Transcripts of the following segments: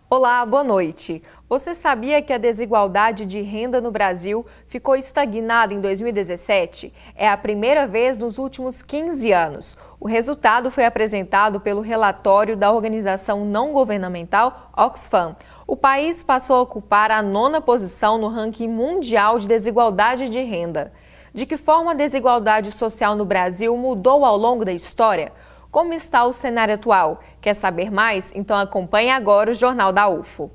Olá, boa noite. Você sabia que a desigualdade de renda no Brasil ficou estagnada em 2017? É a primeira vez nos últimos 15 anos. O resultado foi apresentado pelo relatório da organização não governamental Oxfam. O país passou a ocupar a 9ª posição no ranking mundial de desigualdade de renda. De que forma a desigualdade social no Brasil mudou ao longo da história? Como está o cenário atual? Quer saber mais? Então acompanhe agora o Jornal da UFO.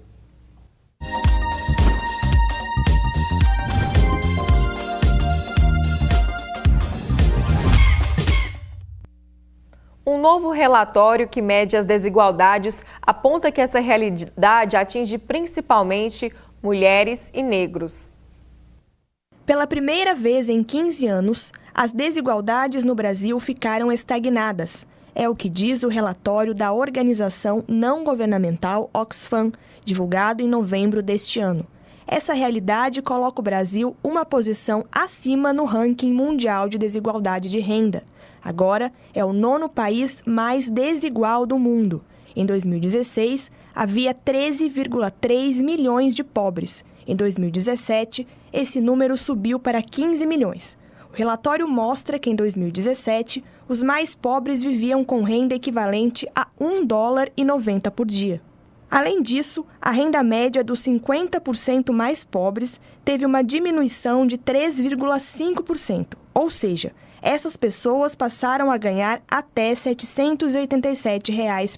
Um novo relatório que mede as desigualdades aponta que essa realidade atinge principalmente mulheres e negros. Pela primeira vez em 15 anos, as desigualdades no Brasil ficaram estagnadas. É o que diz o relatório da organização não governamental Oxfam, divulgado em novembro deste ano. Essa realidade coloca o Brasil uma posição acima no ranking mundial de desigualdade de renda. Agora, é o 9º país mais desigual do mundo. Em 2016, havia 13,3 milhões de pobres. Em 2017, esse número subiu para 15 milhões. O relatório mostra que em 2017, os mais pobres viviam com renda equivalente a $1,90 por dia. Além disso, a renda média dos 50% mais pobres teve uma diminuição de 3,5%, ou seja, essas pessoas passaram a ganhar até R$ 787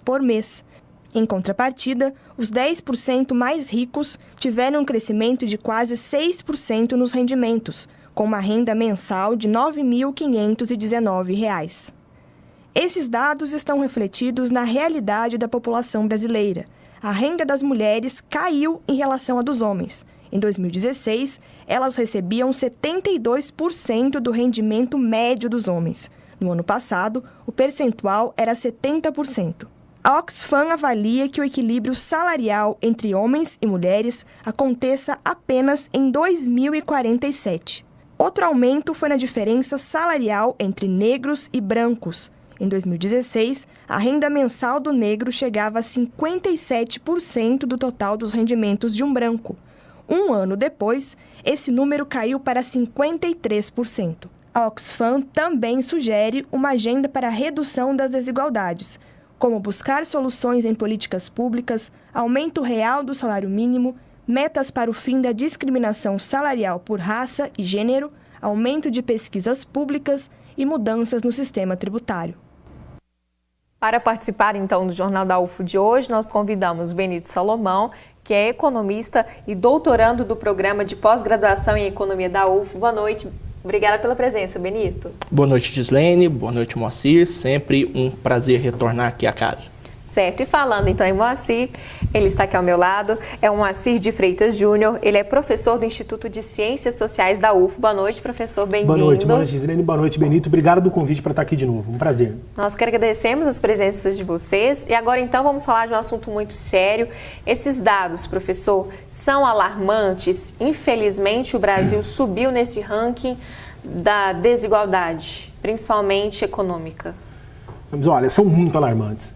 por mês. Em contrapartida, os 10% mais ricos tiveram um crescimento de quase 6% nos rendimentos, com uma renda mensal de R$ 9.519. Esses dados estão refletidos na realidade da população brasileira. A renda das mulheres caiu em relação à dos homens. Em 2016, elas recebiam 72% do rendimento médio dos homens. No ano passado, o percentual era 70%. A Oxfam avalia que o equilíbrio salarial entre homens e mulheres aconteça apenas em 2047. Outro aumento foi na diferença salarial entre negros e brancos. Em 2016, a renda mensal do negro chegava a 57% do total dos rendimentos de um branco. Um ano depois, esse número caiu para 53%. A Oxfam também sugere uma agenda para a redução das desigualdades, como buscar soluções em políticas públicas, aumento real do salário mínimo, metas para o fim da discriminação salarial por raça e gênero, aumento de pesquisas públicas e mudanças no sistema tributário. Para participar, então, do Jornal da UFO de hoje, nós convidamos Benito Salomão, que é economista e doutorando do programa de pós-graduação em economia da UFO. Boa noite. Obrigada pela presença, Benito. Boa noite, Gislene. Boa noite, Moacir. Sempre um prazer retornar aqui à casa. Certo, e falando então em Moacir, ele está aqui ao meu lado, é o Moacir de Freitas Júnior, ele é professor do Instituto de Ciências Sociais da UFO. Boa noite, professor, bem-vindo. Boa noite, Gislene, boa noite, Benito. Obrigado do convite para estar aqui de novo, um prazer. Nós que agradecemos as presenças de vocês e agora então vamos falar de um assunto muito sério. Esses dados, professor, são alarmantes. Infelizmente o Brasil subiu nesse ranking da desigualdade, principalmente econômica. Mas, olha, são muito alarmantes.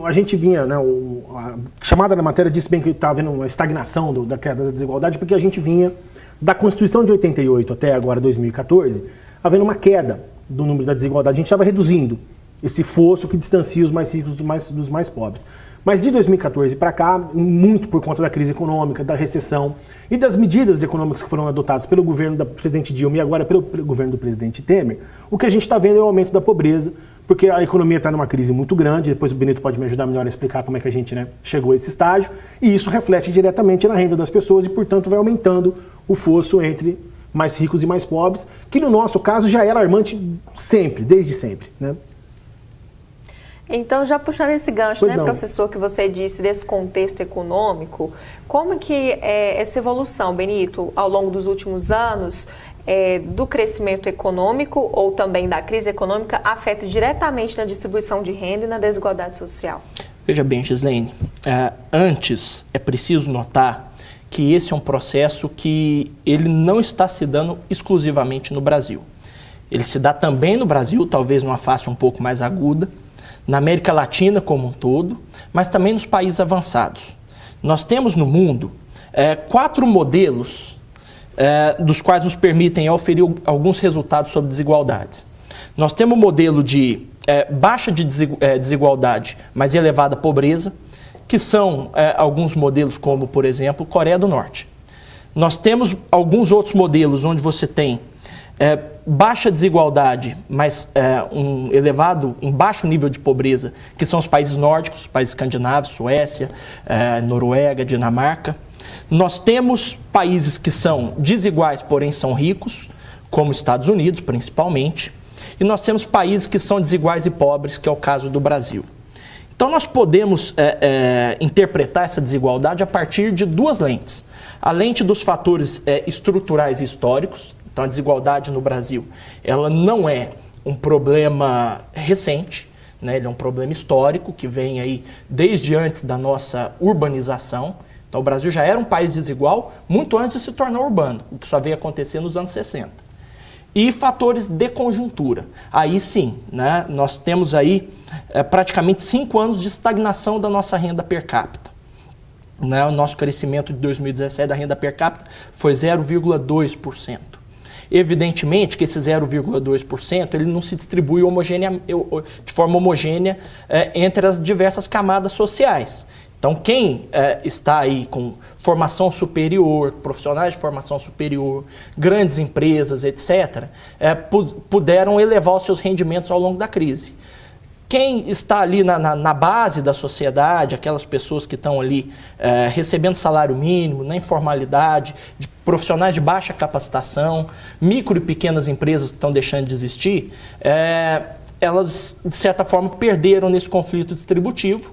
A gente vinha, a chamada da matéria disse bem que estava havendo uma estagnação da queda da desigualdade, porque a gente vinha da Constituição de 88 até agora 2014, havendo uma queda do número da desigualdade. A gente estava reduzindo esse fosso que distancia os mais ricos dos mais pobres. Mas de 2014 para cá, muito por conta da crise econômica, da recessão e das medidas econômicas que foram adotadas pelo governo da presidente Dilma e agora pelo governo do presidente Temer, o que a gente está vendo é o aumento da pobreza, porque a economia está numa crise muito grande. Depois o Benito pode me ajudar melhor a explicar como é que a gente chegou a esse estágio, e isso reflete diretamente na renda das pessoas e, portanto, vai aumentando o fosso entre mais ricos e mais pobres, que no nosso caso já é alarmante sempre, desde sempre, né? Então, já puxando esse gancho, professor, que você disse desse contexto econômico, como que essa evolução, Benito, ao longo dos últimos anos, do crescimento econômico ou também da crise econômica afeta diretamente na distribuição de renda e na desigualdade social? Veja bem, Gislene, antes é preciso notar que esse é um processo que ele não está se dando exclusivamente no Brasil. Ele se dá também no Brasil, talvez numa faixa um pouco mais aguda, na América Latina como um todo, mas também nos países avançados. Nós temos no mundo 4 modelos dos quais nos permitem oferir alguns resultados sobre desigualdades. Nós temos o modelo de baixa desigualdade, mas elevada pobreza, que são alguns modelos como, por exemplo, Coreia do Norte. Nós temos alguns outros modelos onde você tem baixa desigualdade, mas um baixo nível de pobreza, que são os países nórdicos, os países escandinavos, Suécia, Noruega, Dinamarca. Nós temos países que são desiguais, porém são ricos, como Estados Unidos, principalmente. E nós temos países que são desiguais e pobres, que é o caso do Brasil. Então nós podemos interpretar essa desigualdade a partir de 2 lentes. A lente dos fatores estruturais e históricos. Então a desigualdade no Brasil, ela não é um problema recente, né? Ele é um problema histórico que vem aí desde antes da nossa urbanização. Então o Brasil já era um país desigual muito antes de se tornar urbano, o que só veio acontecer nos anos 60. E fatores de conjuntura. Aí sim, né? Nós temos aí praticamente 5 anos de estagnação da nossa renda per capita. Né? O nosso crescimento de 2017 da renda per capita foi 0,2%. Evidentemente que esse 0,2% ele não se distribui de forma homogênea entre as diversas camadas sociais. Então, quem está aí com formação superior, profissionais de formação superior, grandes empresas, etc., puderam elevar os seus rendimentos ao longo da crise. Quem está ali na base da sociedade, aquelas pessoas que estão ali recebendo salário mínimo, na informalidade, de profissionais de baixa capacitação, micro e pequenas empresas que estão deixando de existir, elas, de certa forma, perderam nesse conflito distributivo.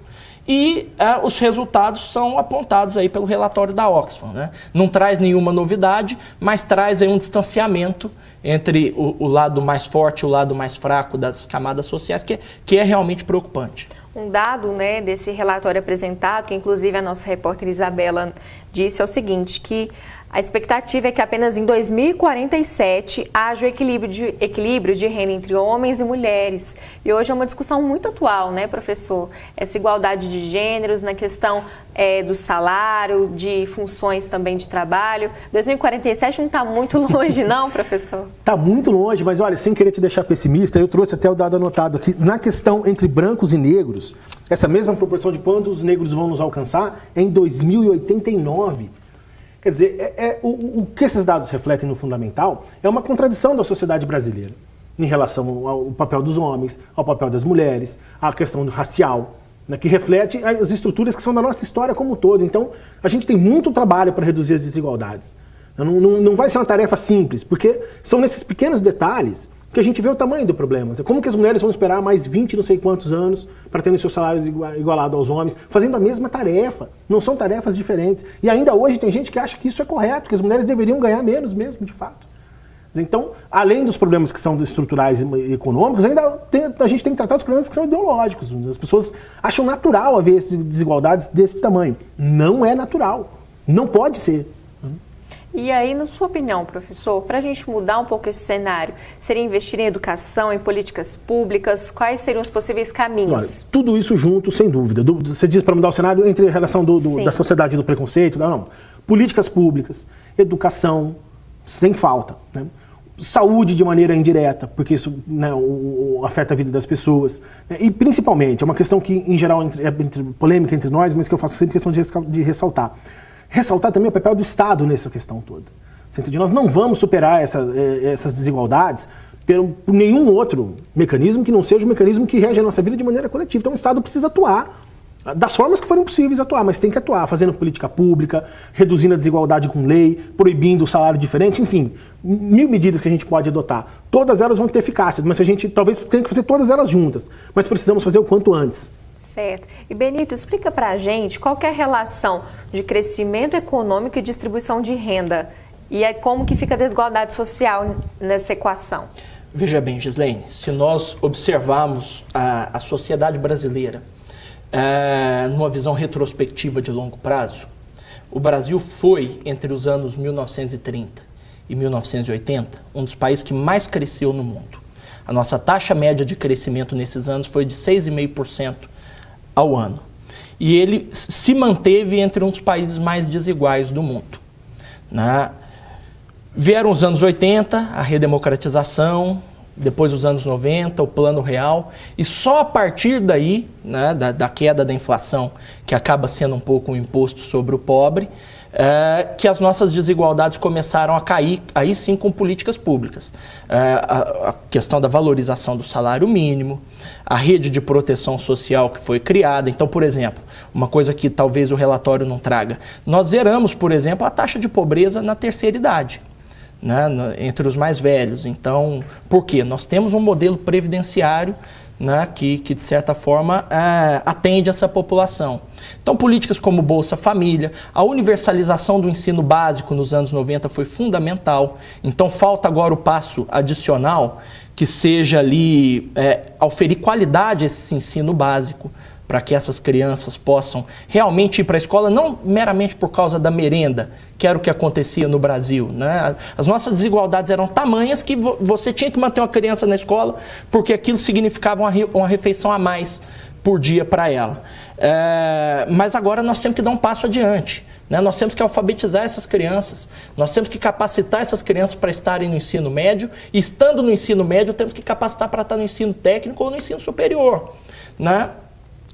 E os resultados são apontados aí pelo relatório da Oxfam, né? Não traz nenhuma novidade, mas traz aí um distanciamento entre o lado mais forte e o lado mais fraco das camadas sociais, que é realmente preocupante. Um dado, né, desse relatório apresentado, que inclusive a nossa repórter Isabela disse, é o seguinte, que a expectativa é que apenas em 2047 haja o equilíbrio de renda entre homens e mulheres. E hoje é uma discussão muito atual, né, professor? Essa igualdade de gêneros na questão do salário, de funções também de trabalho. 2047 não está muito longe não, professor? Está muito longe, mas olha, sem querer te deixar pessimista, eu trouxe até o dado anotado aqui. Na questão entre brancos e negros, essa mesma proporção de quando os negros vão nos alcançar é em 2089. Quer dizer, o que esses dados refletem no fundamental é uma contradição da sociedade brasileira em relação ao papel dos homens, ao papel das mulheres, à questão racial, né, que reflete as estruturas que são da nossa história como um todo. Então, a gente tem muito trabalho para reduzir as desigualdades. Não vai ser uma tarefa simples, porque são nesses pequenos detalhes que a gente vê o tamanho do problema. Como que as mulheres vão esperar mais 20 não sei quantos anos para terem seus salários igualados aos homens, fazendo a mesma tarefa. Não são tarefas diferentes. E ainda hoje tem gente que acha que isso é correto, que as mulheres deveriam ganhar menos mesmo, de fato. Então, além dos problemas que são estruturais e econômicos, a gente tem que tratar dos problemas que são ideológicos. As pessoas acham natural haver desigualdades desse tamanho. Não é natural. Não pode ser. E aí, na sua opinião, professor, para a gente mudar um pouco esse cenário, seria investir em educação, em políticas públicas? Quais seriam os possíveis caminhos? Olha, tudo isso junto, sem dúvida. Você diz para mudar o cenário entre a relação da sociedade e do preconceito? Não. Políticas públicas, educação, sem falta. Né? Saúde de maneira indireta, porque isso, né, afeta a vida das pessoas. Né? E principalmente, é uma questão que, em geral, é polêmica entre nós, mas que eu faço sempre questão de ressaltar. Ressaltar também o papel do Estado nessa questão toda. Você entende? Nós não vamos superar essas desigualdades por nenhum outro mecanismo que não seja o mecanismo que rege a nossa vida de maneira coletiva. Então o Estado precisa atuar das formas que forem possíveis atuar, mas tem que atuar fazendo política pública, reduzindo a desigualdade com lei, proibindo o salário diferente, enfim, 1000 medidas que a gente pode adotar. Todas elas vão ter eficácia, mas a gente talvez tenha que fazer todas elas juntas, mas precisamos fazer o quanto antes. Certo. E Benito, explica pra gente qual que é a relação de crescimento econômico e distribuição de renda e como que fica a desigualdade social nessa equação. Veja bem, Gislaine, se nós observarmos a sociedade brasileira numa visão retrospectiva de longo prazo, o Brasil foi, entre os anos 1930 e 1980, um dos países que mais cresceu no mundo. A nossa taxa média de crescimento nesses anos foi de 6,5% ao ano. E ele se manteve entre um dos países mais desiguais do mundo. Né? Vieram os anos 80, a redemocratização, depois os anos 90, o Plano Real, e só a partir daí, né, da queda da inflação, que acaba sendo um pouco um imposto sobre o pobre, que as nossas desigualdades começaram a cair, aí sim com políticas públicas. A questão da valorização do salário mínimo, a rede de proteção social que foi criada. Então, por exemplo, uma coisa que talvez o relatório não traga, nós zeramos, por exemplo, a taxa de pobreza na terceira idade. Né, entre os mais velhos. Então, por quê? Nós temos um modelo previdenciário, né, que de certa forma atende essa população. Então, políticas como Bolsa Família, a universalização do ensino básico nos anos 90 foi fundamental. Então, falta agora o passo adicional, que seja ali oferir qualidade a esse ensino básico, para que essas crianças possam realmente ir para a escola, não meramente por causa da merenda, que era o que acontecia no Brasil. Né? As nossas desigualdades eram tamanhas que você tinha que manter uma criança na escola, porque aquilo significava uma refeição a mais por dia para ela. Mas agora nós temos que dar um passo adiante. Né? Nós temos que alfabetizar essas crianças, nós temos que capacitar essas crianças para estarem no ensino médio, e estando no ensino médio, temos que capacitar para estar no ensino técnico ou no ensino superior. Né?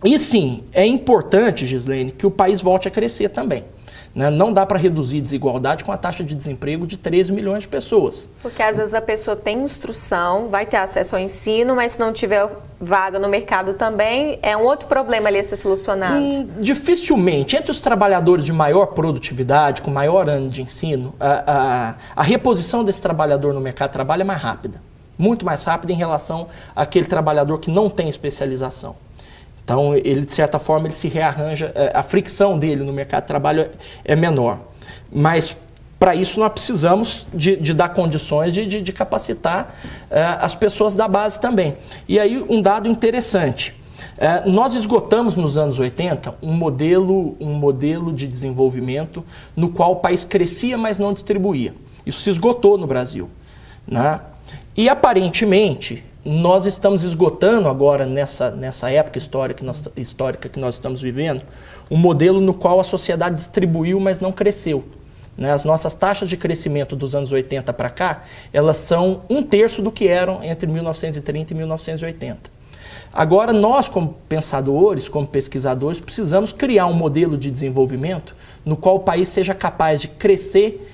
E sim, é importante, Gislene, que o país volte a crescer também. Né? Não dá para reduzir desigualdade com a taxa de desemprego de 13 milhões de pessoas. Porque às vezes a pessoa tem instrução, vai ter acesso ao ensino, mas se não tiver vaga no mercado também, é um outro problema ali a ser solucionado. Dificilmente. Entre os trabalhadores de maior produtividade, com maior ano de ensino, a reposição desse trabalhador no mercado de trabalho é mais rápida. Muito mais rápida em relação àquele trabalhador que não tem especialização. Então, ele, de certa forma, ele se rearranja, a fricção dele no mercado de trabalho é menor. Mas, para isso, nós precisamos de dar condições de capacitar as pessoas da base também. E aí, um dado interessante. Nós esgotamos, nos anos 80, um modelo de desenvolvimento no qual o país crescia, mas não distribuía. Isso se esgotou no Brasil. Né? E, aparentemente, nós estamos esgotando agora, nessa época histórica que nós estamos vivendo, um modelo no qual a sociedade distribuiu, mas não cresceu. Né? As nossas taxas de crescimento dos anos 80 para cá, elas são 1/3 do que eram entre 1930 e 1980. Agora, nós, como pensadores, como pesquisadores, precisamos criar um modelo de desenvolvimento no qual o país seja capaz de crescer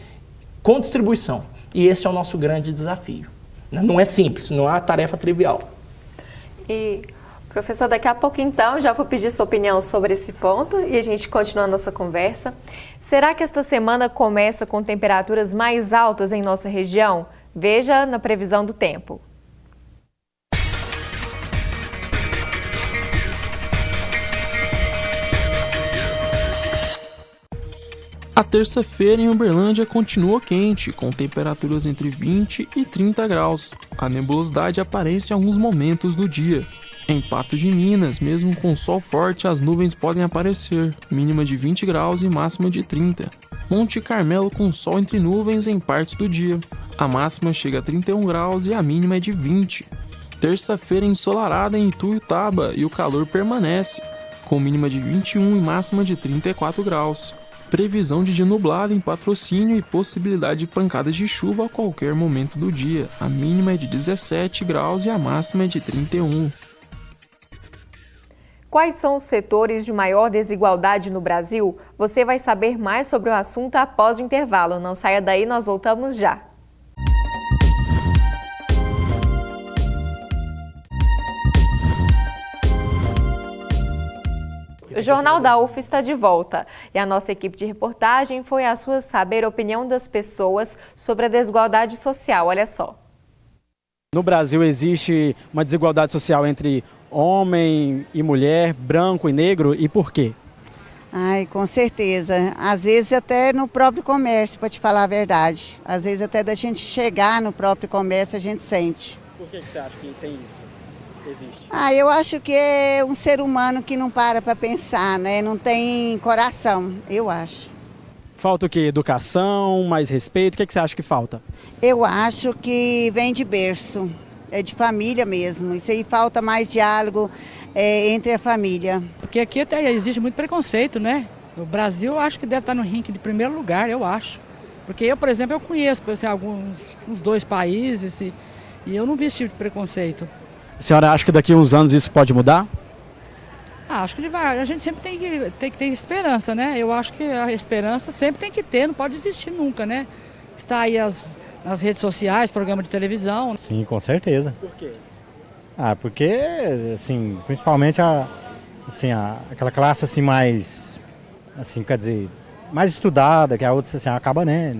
com distribuição. E esse é o nosso grande desafio. Não é simples, não é uma tarefa trivial. E, professor, daqui a pouco então já vou pedir sua opinião sobre esse ponto e a gente continua a nossa conversa. Será que esta semana começa com temperaturas mais altas em nossa região? Veja na previsão do tempo. A terça-feira em Uberlândia continua quente, com temperaturas entre 20 e 30 graus. A nebulosidade aparece em alguns momentos do dia. Em Patos de Minas, mesmo com sol forte, as nuvens podem aparecer, mínima de 20 graus e máxima de 30. Monte Carmelo com sol entre nuvens em partes do dia. A máxima chega a 31 graus e a mínima é de 20. Terça-feira ensolarada em Ituiutaba e o calor permanece, com mínima de 21 e máxima de 34 graus. Previsão de dia nublado em Patrocínio e possibilidade de pancadas de chuva a qualquer momento do dia. A mínima é de 17 graus e a máxima é de 31. Quais são os setores de maior desigualdade no Brasil? Você vai saber mais sobre o assunto após o intervalo. Não saia daí, nós voltamos já. O Jornal da UF está de volta e a nossa equipe de reportagem foi às ruas saber a opinião das pessoas sobre a desigualdade social. Olha só. No Brasil existe uma desigualdade social entre homem e mulher, branco e negro, e por quê? Ai, com certeza. Às vezes até no próprio comércio, para te falar a verdade. Às vezes até da gente chegar no próprio comércio a gente sente. Por que você acha que tem isso? Existe? Eu acho que é um ser humano que não para pensar, né? Não tem coração, eu acho. Falta o quê? Educação, mais respeito? O que você acha que falta? Eu acho que vem de berço. é de família mesmo. Isso aí falta mais diálogo entre a família. Porque aqui até existe muito preconceito, né? O Brasil, eu acho que deve estar no ranking de primeiro lugar, eu acho. Porque eu, por exemplo, eu conheço uns 2 países e eu não vi esse tipo de preconceito. A senhora acha que daqui a uns anos isso pode mudar? Acho que ele vai. A gente sempre tem que ter esperança, né? Eu acho que a esperança sempre tem que ter, não pode existir nunca, né? Está aí nas redes sociais, programa de televisão. Sim, com certeza. Por quê? Porque, assim, principalmente aquela classe assim mais, assim, quer dizer, mais estudada, que a outra assim, acaba, né,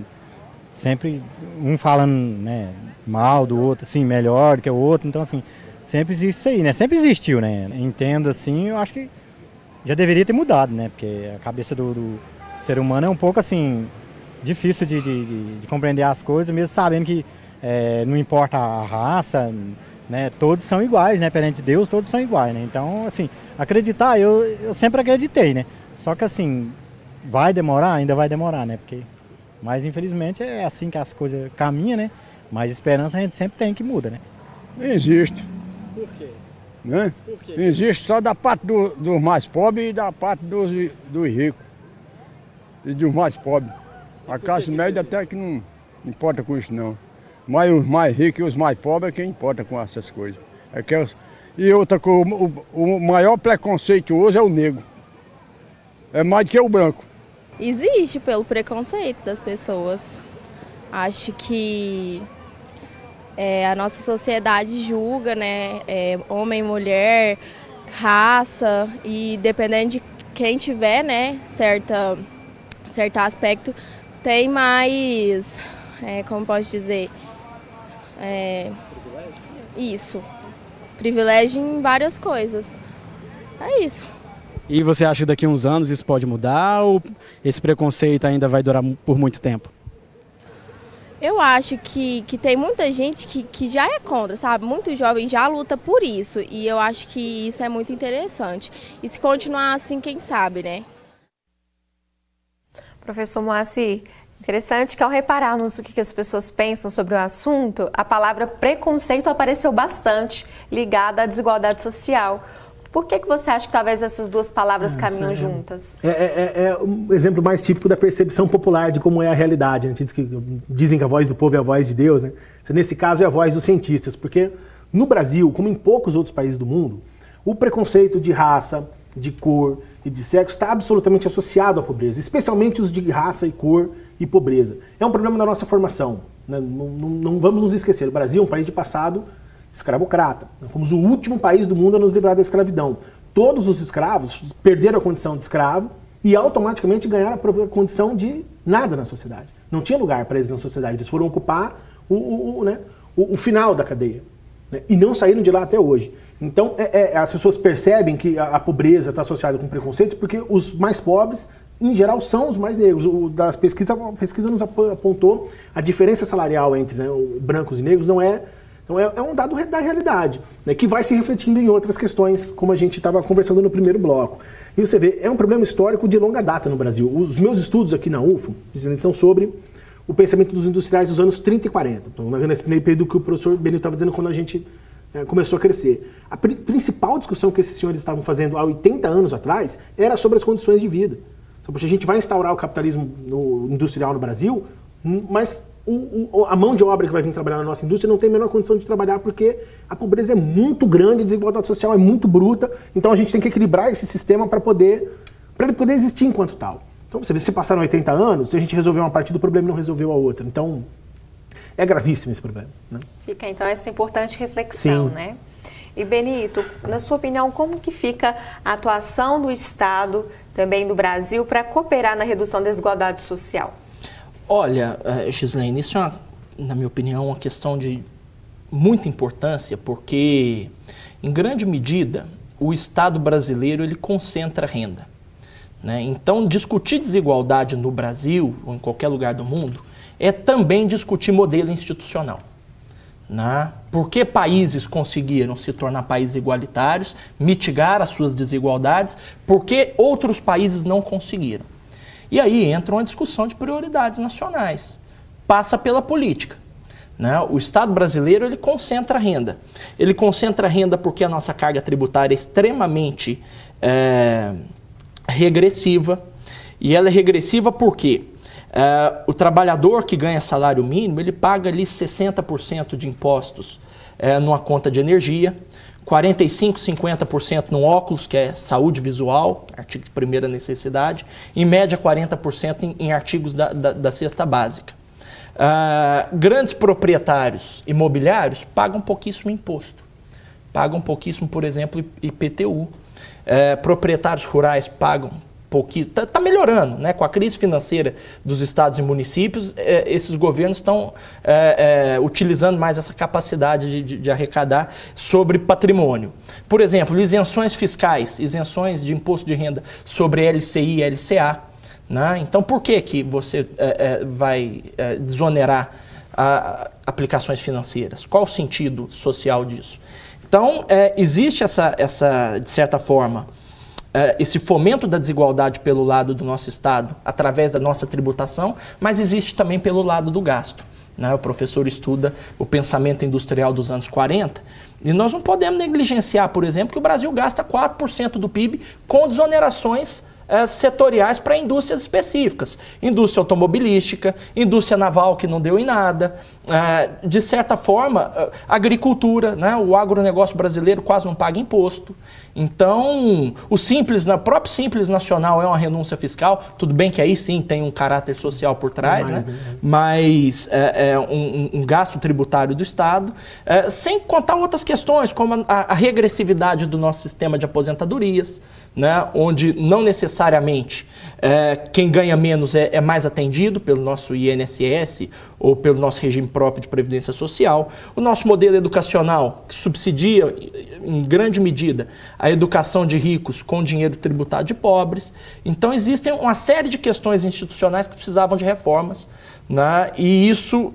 sempre um falando, né, mal do outro, assim, melhor que o outro, então assim, sempre existe isso aí, né, sempre existiu, né, entendo assim, eu acho que já deveria ter mudado, né, porque a cabeça do ser humano é um pouco assim, difícil de compreender as coisas, mesmo sabendo que não importa a raça, né, todos são iguais, né, perante Deus todos são iguais, né, então assim, acreditar, eu sempre acreditei, né, só que assim, vai demorar, ainda vai demorar, né, porque, mas infelizmente é assim que as coisas caminham, né, mas esperança a gente sempre tem que muda, né. Não existe. Por quê? Né? Por quê? Não existe só da parte dos mais pobres e da parte dos ricos e dos mais pobres. A classe média até que não importa com isso não. Mas os mais ricos e os mais pobres é quem importa com essas coisas. E outra coisa, o maior preconceito hoje é o negro. É mais do que o branco. Existe pelo preconceito das pessoas. Acho que a nossa sociedade julga, né, homem, mulher, raça, e dependendo de quem tiver, né, certo aspecto, tem mais, como posso dizer, isso, privilégio em várias coisas. É isso. E você acha que daqui a uns anos isso pode mudar ou esse preconceito ainda vai durar por muito tempo? Eu acho que tem muita gente que já é contra, sabe? Muito jovem já luta por isso e eu acho que isso é muito interessante. E se continuar assim, quem sabe, né? Professor Moacir, interessante que ao repararmos o que as pessoas pensam sobre o assunto, a palavra preconceito apareceu bastante ligada à desigualdade social. Por que você acha que talvez essas duas palavras caminham juntas? É um exemplo mais típico da percepção popular de como é a realidade. A gente dizem que a voz do povo é a voz de Deus, né? Nesse caso é a voz dos cientistas, porque no Brasil, como em poucos outros países do mundo, o preconceito de raça, de cor e de sexo está absolutamente associado à pobreza, especialmente os de raça e cor e pobreza. É um problema da nossa formação, né? Não vamos nos esquecer, o Brasil é um país de passado escravocrata. Nós fomos o último país do mundo a nos livrar da escravidão. Todos os escravos perderam a condição de escravo e automaticamente ganharam a condição de nada na sociedade. Não tinha lugar para eles na sociedade. Eles foram ocupar o final da cadeia, né? E não saíram de lá até hoje. Então, as pessoas percebem que a pobreza está associada com preconceito porque os mais pobres, em geral, são os mais negros. A pesquisa nos apontou a diferença salarial entre, né, brancos e negros não é... Então é um dado da realidade, né, que vai se refletindo em outras questões, como a gente estava conversando no primeiro bloco. E você vê, é um problema histórico de longa data no Brasil. Os meus estudos aqui na UFO são sobre o pensamento dos industriais dos anos 30 e 40. Então, nesse primeiro período que o professor Benito estava dizendo quando a gente começou a crescer. A principal discussão que esses senhores estavam fazendo há 80 anos atrás era sobre as condições de vida. Então, a gente vai instaurar o capitalismo industrial no Brasil, mas a mão de obra que vai vir trabalhar na nossa indústria não tem a menor condição de trabalhar porque a pobreza é muito grande, a desigualdade social é muito bruta, então a gente tem que equilibrar esse sistema para ele poder existir enquanto tal. Então você vê, se passaram 80 anos, a gente resolveu uma parte do problema e não resolveu a outra. Então é gravíssimo esse problema, né? Fica então essa importante reflexão, Sim. né? E Benito, na sua opinião, como que fica a atuação do Estado, também do Brasil, para cooperar na redução da desigualdade social? Olha, Gislaine, isso é, na minha opinião, uma questão de muita importância, porque, em grande medida, o Estado brasileiro ele concentra renda, né? Então, discutir desigualdade no Brasil, ou em qualquer lugar do mundo, é também discutir modelo institucional, né? Porque países conseguiram se tornar países igualitários, mitigar as suas desigualdades, porque outros países não conseguiram. E aí entra uma discussão de prioridades nacionais. Passa pela política. né? O Estado brasileiro, ele concentra a renda. Ele concentra a renda porque a nossa carga tributária é extremamente regressiva. E ela é regressiva porque o trabalhador que ganha salário mínimo, ele paga ali 60% de impostos numa conta de energia, 45%, 50% no óculos, que é saúde visual, artigo de primeira necessidade, em média 40% em artigos da cesta básica. Grandes proprietários imobiliários pagam pouquíssimo imposto, pagam pouquíssimo, por exemplo, IPTU. Proprietários rurais pagam pouquíssimo. Está melhorando, né? Com a crise financeira dos estados e municípios, esses governos estão utilizando mais essa capacidade de arrecadar sobre patrimônio. Por exemplo, isenções fiscais, isenções de imposto de renda sobre LCI e LCA. Né? Então, por que você vai desonerar aplicações financeiras? Qual o sentido social disso? Então, existe de certa forma, esse fomento da desigualdade pelo lado do nosso Estado, através da nossa tributação, mas existe também pelo lado do gasto. Né? O professor estuda o pensamento industrial dos anos 40, e nós não podemos negligenciar, por exemplo, que o Brasil gasta 4% do PIB com desonerações setoriais para indústrias específicas. Indústria automobilística, indústria naval que não deu em nada, de certa forma, agricultura, né? O agronegócio brasileiro quase não paga imposto. Então, o próprio Simples Nacional é uma renúncia fiscal, tudo bem que aí sim tem um caráter social por trás, né? Mas é um gasto tributário do Estado, sem contar outras questões, como a regressividade do nosso sistema de aposentadorias, né? Onde não necessariamente quem ganha menos é mais atendido pelo nosso INSS ou pelo nosso regime próprio de previdência social. O nosso modelo educacional, que subsidia em grande medida a educação de ricos com dinheiro tributado de pobres. Então existem uma série de questões institucionais que precisavam de reformas, né? E isso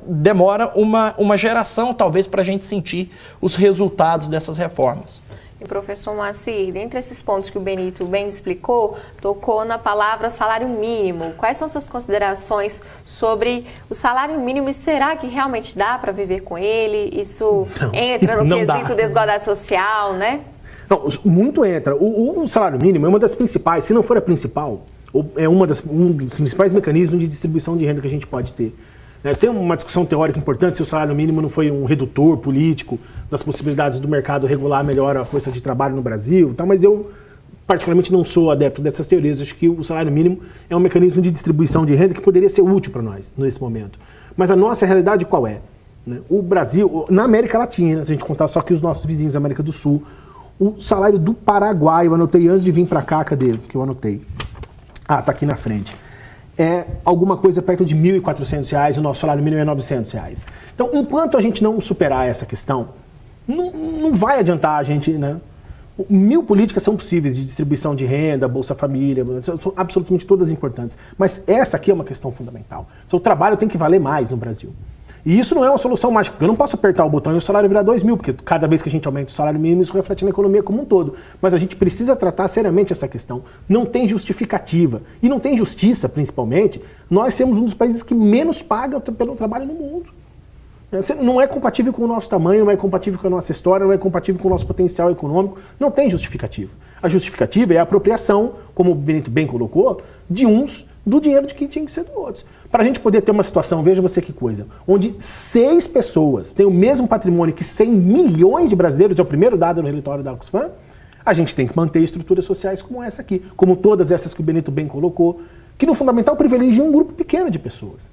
demora uma geração, talvez, para a gente sentir os resultados dessas reformas. E professor Moacir, dentre esses pontos que o Benito bem explicou, tocou na palavra salário mínimo. Quais são suas considerações sobre o salário mínimo e será que realmente dá para viver com ele? Isso entra no quesito desigualdade social, né? Não, muito entra. O salário mínimo é uma das principais, se não for a principal, é um dos principais mecanismos de distribuição de renda que a gente pode ter. Tem uma discussão teórica importante se o salário mínimo não foi um redutor político das possibilidades do mercado regular melhor a força de trabalho no Brasil, mas eu particularmente não sou adepto dessas teorias. Acho que o salário mínimo é um mecanismo de distribuição de renda que poderia ser útil para nós nesse momento. Mas a nossa realidade qual é? O Brasil, na América Latina, se a gente contar só que os nossos vizinhos da América do Sul, o salário do Paraguai, eu anotei antes de vir para cá, cadê? Que eu anotei. Tá aqui na frente. É alguma coisa perto de R$ 1.400, o nosso salário mínimo é R$ 900. Então, enquanto a gente não superar essa questão, não vai adiantar a gente, né? 1000 políticas são possíveis de distribuição de renda, Bolsa Família, são absolutamente todas importantes. Mas essa aqui é uma questão fundamental. Então, o trabalho tem que valer mais no Brasil. E isso não é uma solução mágica, porque eu não posso apertar o botão e o salário virar 2.000, porque cada vez que a gente aumenta o salário mínimo, isso reflete na economia como um todo. Mas a gente precisa tratar seriamente essa questão. Não tem justificativa. E não tem justiça, principalmente. Nós somos um dos países que menos paga pelo trabalho no mundo. Não é compatível com o nosso tamanho, não é compatível com a nossa história, não é compatível com o nosso potencial econômico. Não tem justificativa. A justificativa é a apropriação, como o Benito bem colocou, de uns do dinheiro de quem tinha que ser dos outros. Para a gente poder ter uma situação, veja você que coisa, onde 6 pessoas têm o mesmo patrimônio que 100 milhões de brasileiros, é o primeiro dado no relatório da Oxfam, a gente tem que manter estruturas sociais como essa aqui, como todas essas que o Benito bem colocou, que no fundamental privilegiam um grupo pequeno de pessoas,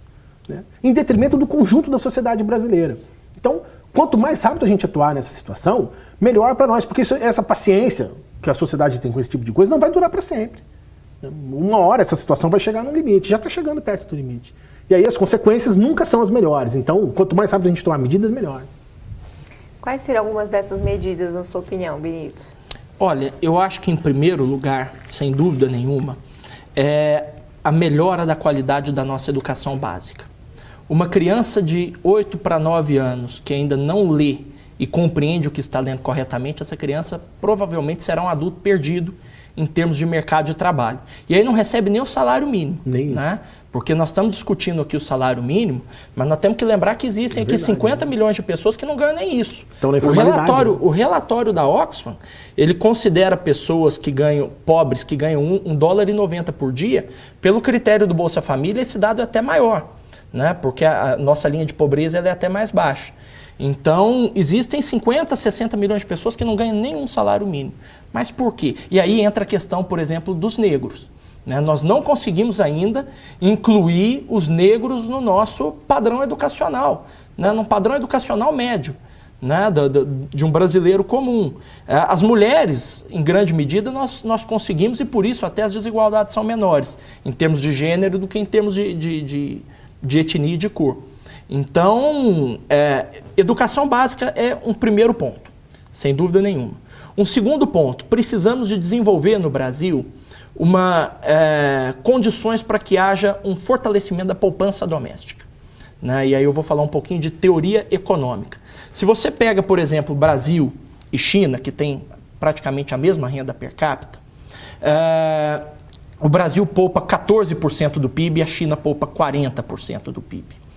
né, em detrimento do conjunto da sociedade brasileira. Então, quanto mais rápido a gente atuar nessa situação, melhor para nós, porque essa paciência que a sociedade tem com esse tipo de coisa não vai durar para sempre. Uma hora essa situação vai chegar no limite, já está chegando perto do limite. E aí as consequências nunca são as melhores. Então, quanto mais rápido a gente tomar medidas, melhor. Quais seriam algumas dessas medidas, na sua opinião, Benito? Olha, eu acho que em primeiro lugar, sem dúvida nenhuma, é a melhora da qualidade da nossa educação básica. Uma criança de 8 para 9 anos que ainda não lê e compreende o que está lendo corretamente, essa criança provavelmente será um adulto perdido em termos de mercado de trabalho. E aí não recebe nem o salário mínimo. Nem né? Porque nós estamos discutindo aqui o salário mínimo, mas nós temos que lembrar que existem aqui 50 milhões de pessoas que não ganham nem isso. Então, na informalidade, o relatório da Oxfam, ele considera pessoas que ganham, pobres, que ganham $1,90 por dia, pelo critério do Bolsa Família, esse dado é até maior, né? Porque a nossa linha de pobreza ela é até mais baixa. Então, existem 50, 60 milhões de pessoas que não ganham nenhum salário mínimo. Mas por quê? E aí entra a questão, por exemplo, dos negros. Nós não conseguimos ainda incluir os negros no nosso padrão educacional, num padrão educacional médio, de um brasileiro comum. As mulheres, em grande medida, nós conseguimos, e por isso até as desigualdades são menores, em termos de gênero, do que em termos de etnia e de cor. Então, educação básica é um primeiro ponto, sem dúvida nenhuma. Um segundo ponto, precisamos de desenvolver no Brasil condições para que haja um fortalecimento da poupança doméstica. E aí eu vou falar um pouquinho de teoria econômica. Se você pega, por exemplo, Brasil e China, que tem praticamente a mesma renda per capita, o Brasil poupa 14% do PIB e a China poupa 40% do PIB.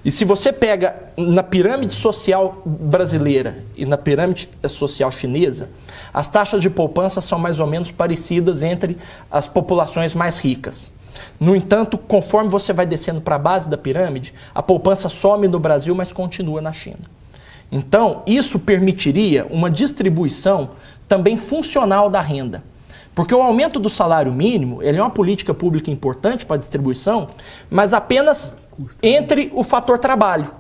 E se você pega na pirâmide social brasileira e na pirâmide social chinesa, as taxas de poupança são mais ou menos parecidas entre as populações mais ricas. No entanto, conforme você vai descendo para a base da pirâmide, a poupança some no Brasil, mas continua na China. Então, isso permitiria uma distribuição também funcional da renda. Porque o aumento do salário mínimo, ele é uma política pública importante para a distribuição, mas apenas entre o fator trabalho,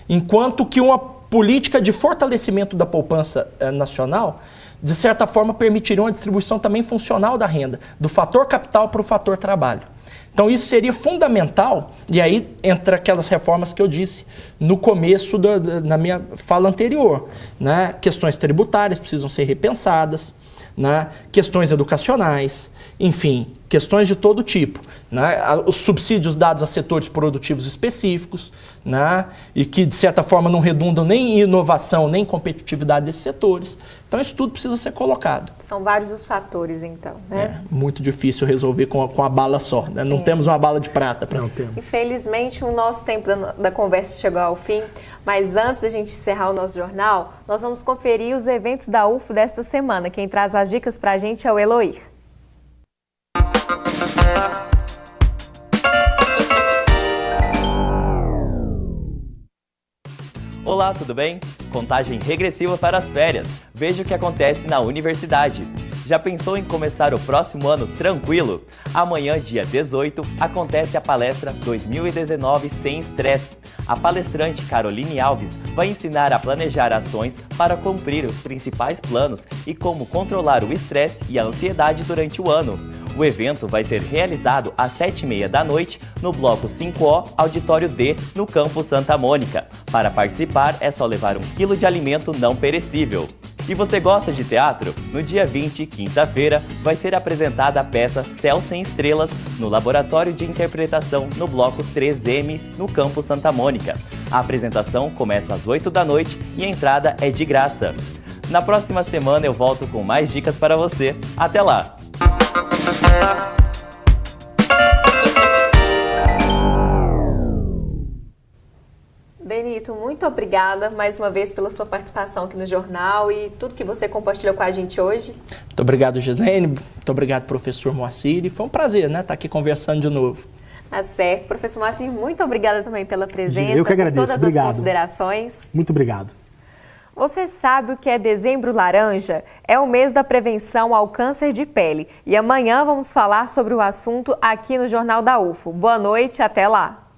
enquanto que uma política de fortalecimento da poupança nacional, de certa forma, permitiria uma distribuição também funcional da renda, do fator capital para o fator trabalho. Então isso seria fundamental, e aí entra aquelas reformas que eu disse no começo na minha fala anterior. Questões tributárias precisam ser repensadas, questões educacionais, enfim, questões de todo tipo. Os subsídios dados a setores produtivos específicos, e que, de certa forma, não redundam nem em inovação, nem em competitividade desses setores. Então, isso tudo precisa ser colocado. São vários os fatores, então. Muito difícil resolver com a bala só. Não temos uma bala de prata. Infelizmente, o nosso tempo da conversa chegou ao fim, mas antes da gente encerrar o nosso jornal, nós vamos conferir os eventos da UFO desta semana. Quem traz as dicas para a gente é o Eloir. Olá, tudo bem? Contagem regressiva para as férias. Veja o que acontece na universidade. Já pensou em começar o próximo ano tranquilo? Amanhã, dia 18, acontece a palestra 2019 Sem Estresse. A palestrante Caroline Alves vai ensinar a planejar ações para cumprir os principais planos e como controlar o estresse e a ansiedade durante o ano. O evento vai ser realizado às 7h30 da noite no Bloco 5O, Auditório D, no Campus Santa Mônica. Para participar, é só levar 1 quilo de alimento não perecível. E você gosta de teatro? No dia 20, quinta-feira, vai ser apresentada a peça Céu Sem Estrelas no Laboratório de Interpretação no Bloco 3M, no Campus Santa Mônica. A apresentação começa às 8 da noite e a entrada é de graça. Na próxima semana eu volto com mais dicas para você. Até lá! Benito, muito obrigada mais uma vez pela sua participação aqui no jornal e tudo que você compartilhou com a gente hoje. Muito obrigado, Gislene. Muito obrigado, professor Moacir. Foi um prazer, estar aqui conversando de novo. Tá certo. Professor Moacir, muito obrigada também pela presença. Eu que agradeço. Todas obrigado. As considerações. Muito obrigado. Você sabe o que é Dezembro Laranja? É o mês da prevenção ao câncer de pele. E amanhã vamos falar sobre o assunto aqui no Jornal da UFO. Boa noite, até lá!